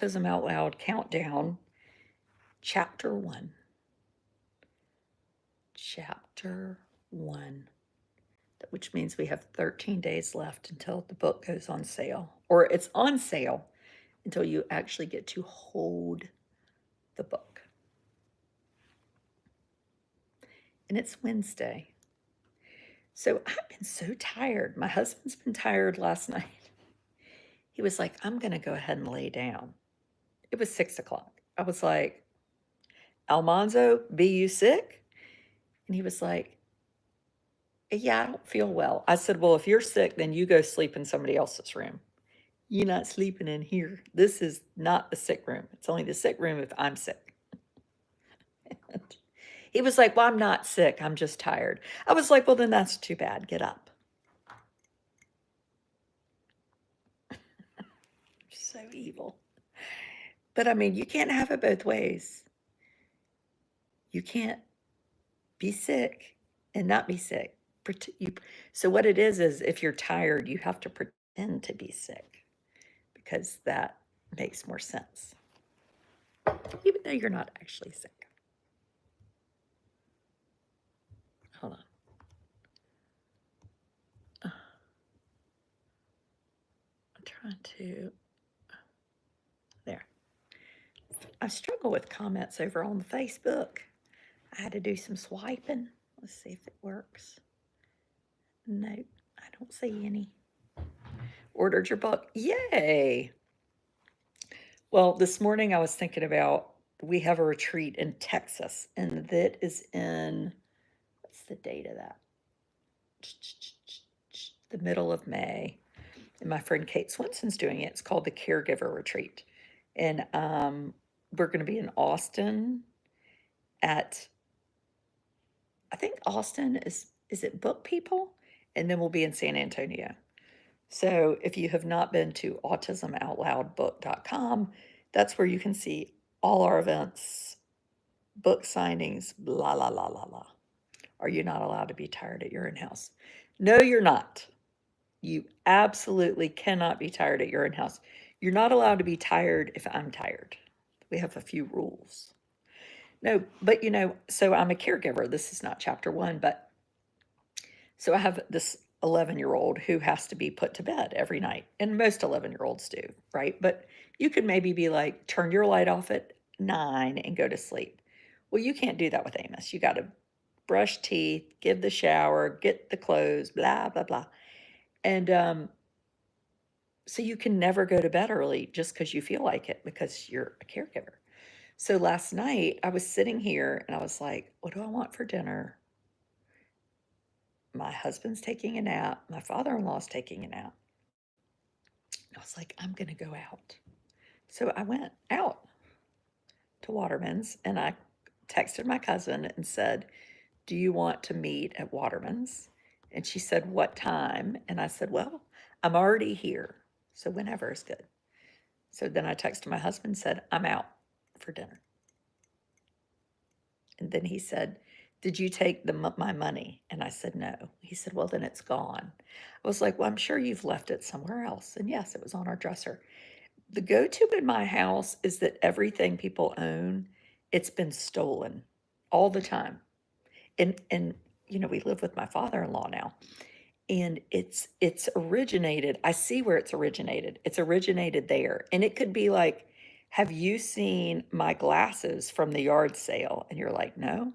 Autism Out Loud Countdown, Chapter 1. Chapter 1, which means we have 13 days left until the book goes on sale, or it's on sale until you actually get to hold the book. And it's Wednesday. So I've been so tired. My husband's been tired last night. He was like, I'm going to go ahead and lay down. It was 6 o'clock. I was like, Almanzo, be you sick? And he was like, yeah, I don't feel well. I said, well, if you're sick, then you go sleep in somebody else's room. You're not sleeping in here. This is not the sick room. It's only the sick room if I'm sick. He was like, well, I'm not sick. I'm just tired. I was like, well, then that's too bad. Get up. So evil. But I mean, you can't have it both ways. You can't be sick and not be sick. So what it is if you're tired, you have to pretend to be sick because that makes more sense, even though you're not actually sick. Hold on. I'm trying to, there. I struggle with comments over on the Facebook. I had to do some swiping. Let's see if it works. No, I don't see any. Ordered your book. Yay. Well, this morning I was thinking about, we have a retreat in Texas, and that is in, what's the date of that? The middle of May. And my friend Kate Swenson's doing it. It's called the Caregiver Retreat. And we're going to be in Austin at, I think Austin is it Book People? And then we'll be in San Antonio. So if you have not been to autismoutloudbook.com, that's where you can see all our events, book signings, blah, blah, blah, blah, blah. Are you not allowed to be tired at your own house? No, you're not. You absolutely cannot be tired at your own house. You're not allowed to be tired if I'm tired. We have a few rules. No, but so I'm a caregiver. This is not chapter 1, but so I have this 11-year-old who has to be put to bed every night. And most 11-year-olds do, right? But you could maybe be like, turn your light off at 9 and go to sleep. Well, you can't do that with Amos. You got to brush teeth, give the shower, get the clothes, blah, blah, blah. And so you can never go to bed early just because you feel like it because you're a caregiver. So last night I was sitting here and I was like, what do I want for dinner? My husband's taking a nap. My father-in-law's taking a nap. And I was like, I'm going to go out. So I went out to Waterman's and I texted my cousin and said, do you want to meet at Waterman's? And she said, what time? And I said, well, I'm already here. So whenever is good. So then I texted my husband and said, I'm out for dinner. And then he said, did you take my money? And I said, no. He said, well, then it's gone. I was like, well, I'm sure you've left it somewhere else. And yes, it was on our dresser. The go-to in my house is that everything people own, it's been stolen all the time. And we live with my father-in-law now. And it's originated. I see where it's originated. It's originated there. And it could be like, have you seen my glasses from the yard sale? And you're like, no.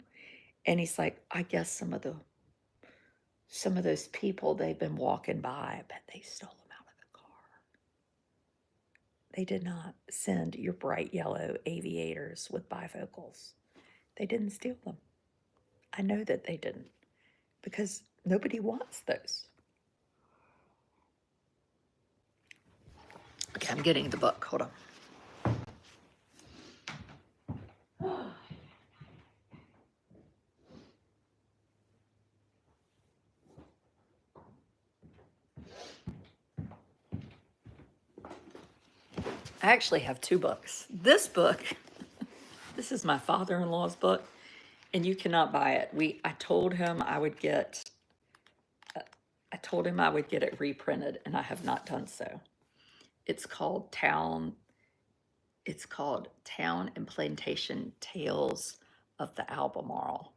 And he's like, I guess some of those people, they've been walking by. I bet they stole them out of the car. They did not send your bright yellow aviators with bifocals. They didn't steal them. I know that they didn't because nobody wants those. Okay, I'm getting the book. Hold on. I actually have 2 books. This book, this is my father-in-law's book, and you cannot buy it. I told him I would get it reprinted, and I have not done so. It's called Town It's called Town and Plantation Tales of the Albemarle.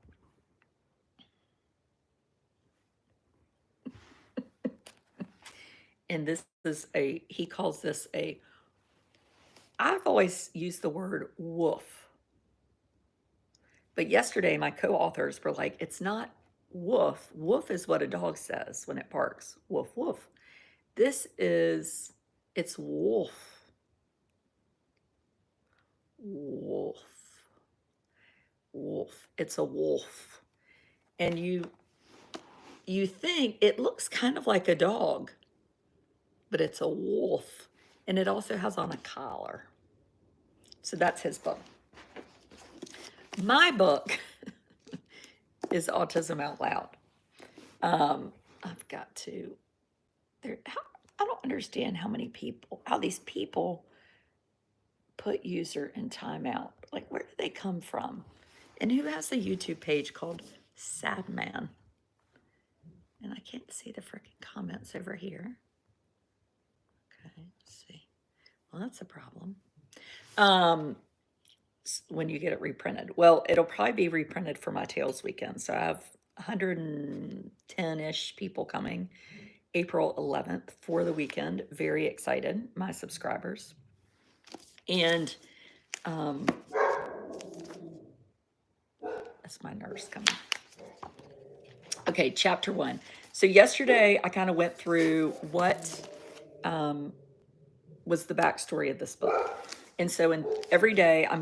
And this is he calls this I've always used the word woof. But yesterday, my co authors were like, it's not woof. Woof is what a dog says when it barks. Woof, woof. It's wolf. Wolf. Wolf. It's a wolf. And you think it looks kind of like a dog, but it's a wolf. And it also has on a collar. So that's his book. My book is Autism Out Loud. I've got to. I don't understand how these people put user in timeout. Like, where do they come from? And who has a YouTube page called Sad Man? And I can't see the freaking comments over here. Okay, let's see. Well, that's a problem. When you get it reprinted. Well, it'll probably be reprinted for my Tales weekend. So I have 110-ish people coming April 11th for the weekend. Very excited, my subscribers. And that's my nurse coming. Okay, chapter 1. So yesterday I kind of went through what was the backstory of this book. And so every day I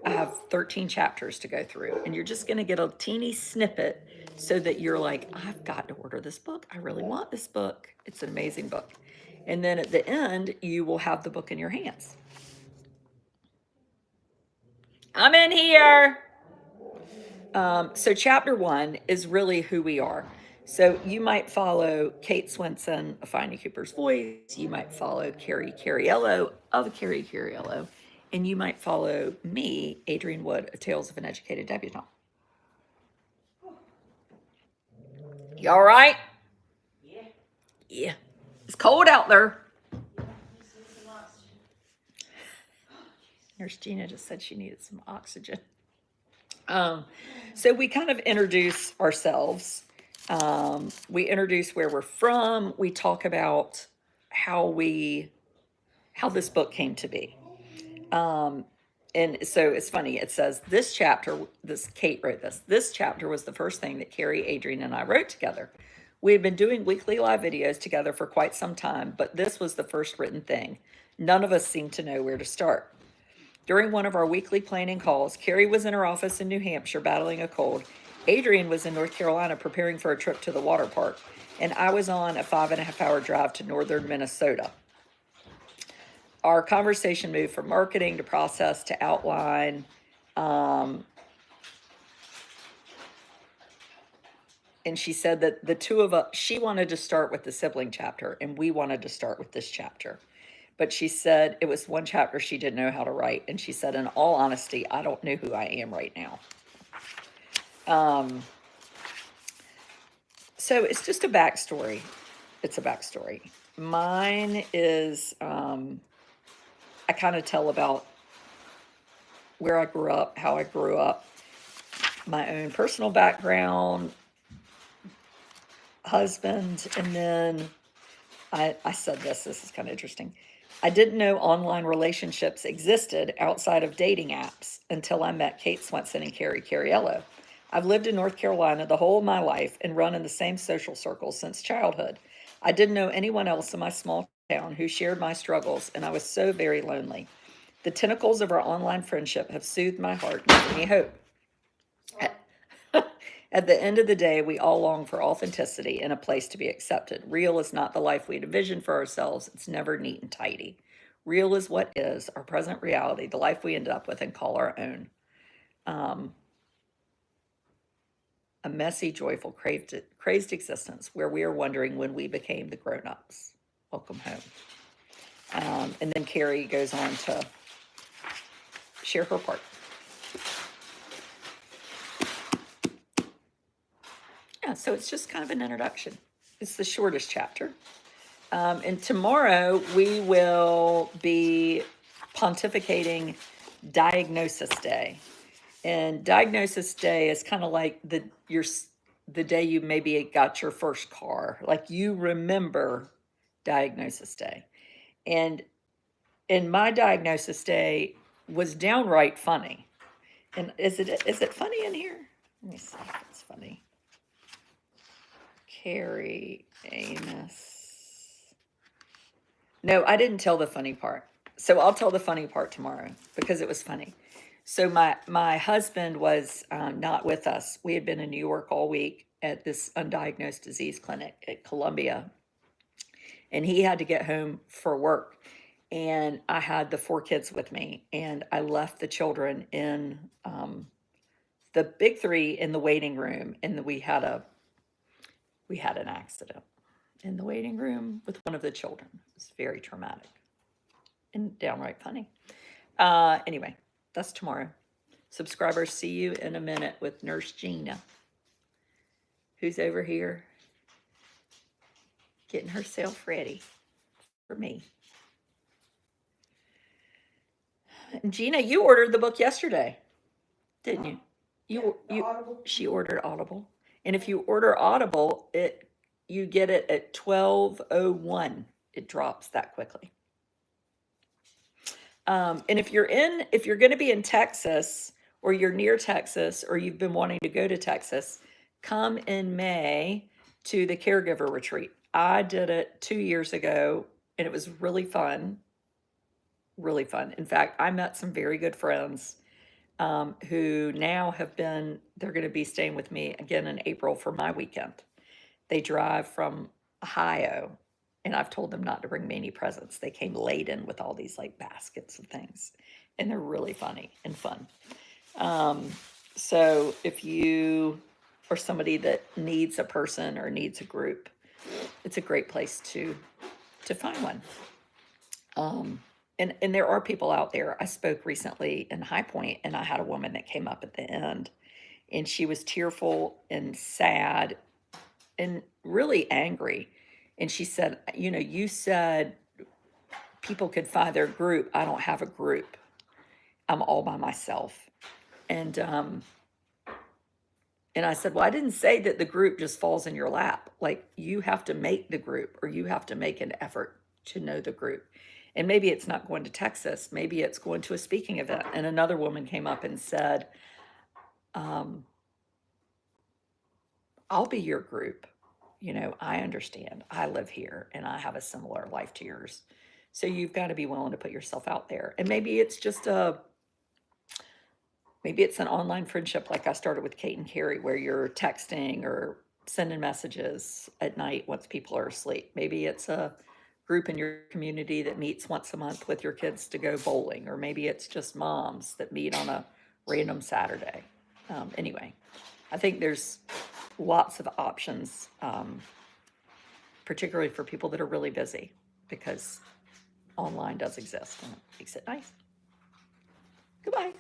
have 13 chapters to go through, and you're just going to get a teeny snippet so that you're like, I've got to order this book. I really want this book. It's an amazing book. And then at the end, you will have the book in your hands. I'm in here. So chapter 1 is really who we are. So you might follow Kate Swenson of Finding Cooper's Voice. You might follow Carrie Cariello of Carrie Cariello. And you might follow me, Adrienne Wood, of Tales of an Educated Debutante. You all right? Yeah. Yeah. It's cold out there. Nurse Gina just said she needed some oxygen. So we kind of introduce ourselves. We introduce where we're from. We talk about how this book came to be. And so it's funny. It says Kate wrote this. This chapter was the first thing that Carrie, Adrienne, and I wrote together. We had been doing weekly live videos together for quite some time, but this was the first written thing. None of us seemed to know where to start. During one of our weekly planning calls, Carrie was in her office in New Hampshire battling a cold. Adrienne was in North Carolina preparing for a trip to the water park, and I was on a 5.5-hour drive to northern Minnesota. Our conversation moved from marketing to process to outline. And she said that the two of us, she wanted to start with the sibling chapter, and we wanted to start with this chapter. But she said it was one chapter she didn't know how to write. And she said, in all honesty, I don't know who I am right now. So it's just a backstory. It's a backstory. Mine is, I kind of tell about where I grew up, how I grew up, my own personal background, husband, and then I said this is kind of interesting. I didn't know online relationships existed outside of dating apps until I met Kate Swenson and Carrie Cariello. I've lived in North Carolina the whole of my life and run in the same social circles since childhood. I didn't know anyone else in my small town who shared my struggles, and I was so very lonely. The tentacles of our online friendship have soothed my heart and given me hope. At the end of the day, we all long for authenticity and a place to be accepted. Real is not the life we'd envisioned for ourselves. It's never neat and tidy. Real is what is, our present reality, the life we end up with and call our own. A messy, joyful, crazed existence where we are wondering when we became the grown-ups. Welcome home. And then Carrie goes on to share her part. Yeah, so it's just kind of an introduction. It's the shortest chapter. And tomorrow we will be pontificating Diagnosis Day. And Diagnosis Day is kind of like the day you maybe got your first car. Like you remember Diagnosis Day. And my Diagnosis Day was downright funny. And is it funny in here? Let me see if it's funny. Carrie Amos. No, I didn't tell the funny part. So I'll tell the funny part tomorrow because it was funny. So my husband was not with us. We had been in New York all week at this undiagnosed disease clinic at Columbia, and he had to get home for work. And I had the 4 kids with me, and I left the children in the big 3 in the waiting room, and we had an accident in the waiting room with one of the children. It was very traumatic and downright funny. Anyway, that's tomorrow. Subscribers, see you in a minute with Nurse Gina, who's over here getting herself ready for me. Gina, you ordered the book yesterday, didn't you? She ordered Audible. And if you order Audible, you get it at 12:01. It drops that quickly. And if you're going to be in Texas, or you're near Texas, or you've been wanting to go to Texas, come in May to the Caregiver Retreat. I did it 2 years ago, and it was really fun. Really fun. In fact, I met some very good friends who now they're going to be staying with me again in April for my weekend. They drive from Ohio, and I've told them not to bring me any presents. They came laden with all these like baskets of things, and they're really funny and fun. So if you are somebody that needs a person or needs a group, it's a great place to find one. And there are people out there. I spoke recently in High Point, and I had a woman that came up at the end, and she was tearful and sad and really angry. And she said, you said people could find their group. I don't have a group. I'm all by myself. And I said, well, I didn't say that the group just falls in your lap. Like, you have to make the group, or you have to make an effort to know the group. And maybe it's not going to Texas. Maybe it's going to a speaking event. And another woman came up and said, I'll be your group. I understand. I live here, and I have a similar life to yours. So you've got to be willing to put yourself out there. And maybe it's just maybe it's an online friendship like I started with Kate and Carrie, where you're texting or sending messages at night once people are asleep. Maybe it's a group in your community that meets once a month with your kids to go bowling, or maybe it's just moms that meet on a random Saturday. Anyway, I think there's lots of options, particularly for people that are really busy, because online does exist and it makes it nice. Goodbye.